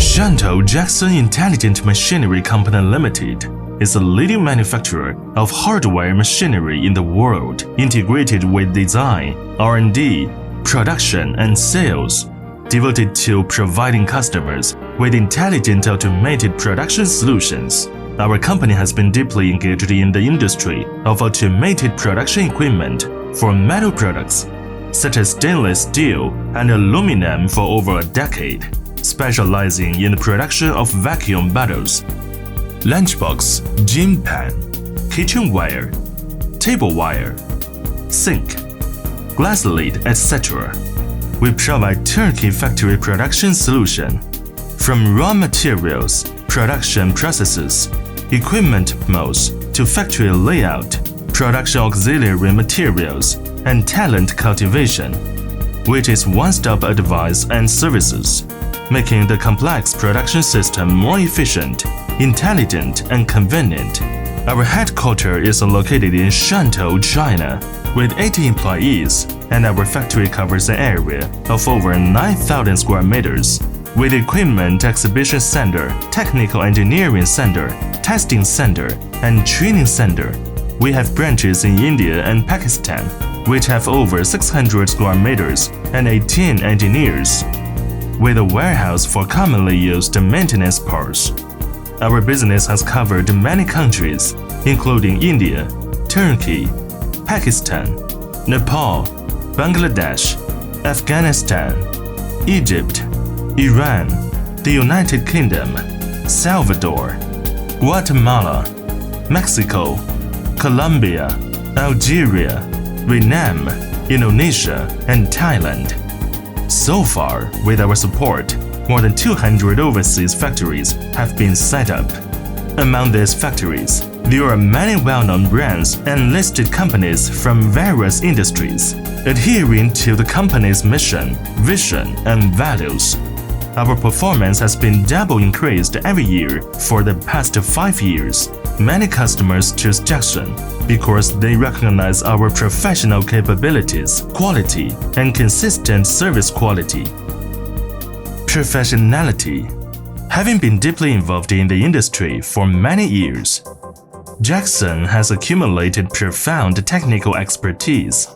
Shantou Jackson Intelligent Machinery Company Limited is a leading manufacturer of hardware machinery in the world, integrated with design, R&D, production, and sales, devoted to providing customers with intelligent automated production solutions. Our company has been deeply engaged in the industry of automated production equipment for metal products, such as stainless steel and aluminum, for over a decade, specializing in the production of vacuum bottles, lunchbox, gym pan, kitchenware, tableware, sink, glass lid, etc. We provide turnkey factory production solution, from raw materials, production processes, equipment molds to factory layout, production auxiliary materials, and talent cultivation, which is one-stop advice and services, making the complex production system more efficient, intelligent, and convenient. Our headquarters is located in Shantou, China, with 80 employees, and our factory covers an area of over 9,000 square meters, with equipment exhibition center, technical engineering center, testing center, and training center. We have branches in India and Pakistan, which have over 600 square meters and 18 engineers, with a warehouse for commonly used maintenance parts. Our business has covered many countries, including India, Turkey, Pakistan, Nepal, Bangladesh, Afghanistan, Egypt, Iran, the United Kingdom, Salvador, Guatemala, Mexico, Colombia, Algeria, Vietnam, Indonesia, and Thailand. So far, with our support, more than 200 overseas factories have been set up. Among these factories, there are many well-known brands and listed companies from various industries, adhering to the company's mission, vision, and values. Our performance has been double increased every year for the past 5 years. Many customers choose Jackson because they recognize our professional capabilities, quality, and consistent service quality. Professionality. Having been deeply involved in the industry for many years, Jackson has accumulated profound technical expertise.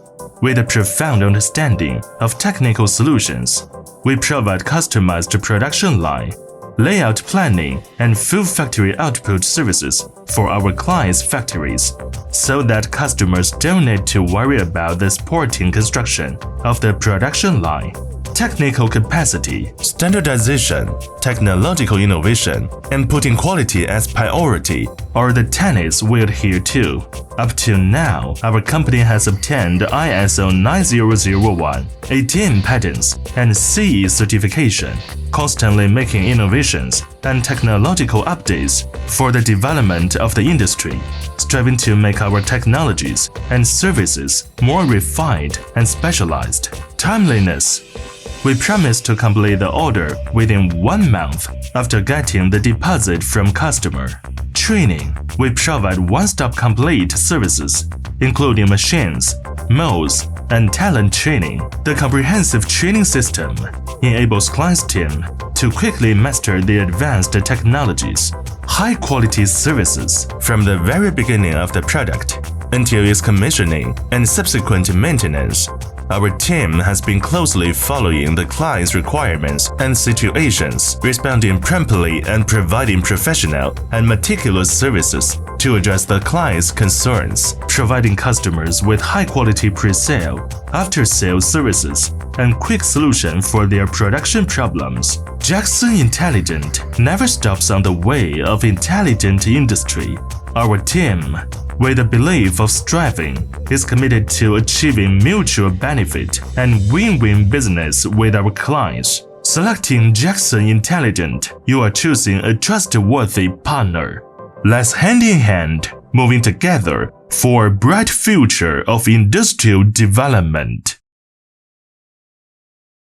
With a profound understanding of technical solutions, we provide customized production line, layout planning, and full factory output services for our clients' factories, so that customers don't need to worry about the supporting construction of the production line. Technical capacity, standardization, technological innovation, and putting quality as priority are the tenets we adhere to. Up to now, our company has obtained ISO 9001, 18 patents, and CE certification, constantly making innovations and technological updates for the development of the industry, striving to make our technologies and services more refined and specialized. Timeliness. We promise to complete the order within 1 month after getting the deposit from customer. Training. We provide one-stop complete services, including machines, molds, and talent training. The comprehensive training system enables clients' team to quickly master the advanced technologies. High-quality services from the very beginning of the product until its commissioning and subsequent maintenance. Our team has been closely following the client's requirements and situations, responding promptly and providing professional and meticulous services to address the client's concerns, providing customers with high-quality pre-sale, after-sales services, and quick solution for their production problems. Jackson Intelligent never stops on the way of intelligent industry. Our team, with a belief of striving, is committed to achieving mutual benefit and win-win business with our clients. Selecting Jackson Intelligent, you are choosing a trustworthy partner. Let's hand in hand, moving together for a bright future of industrial development.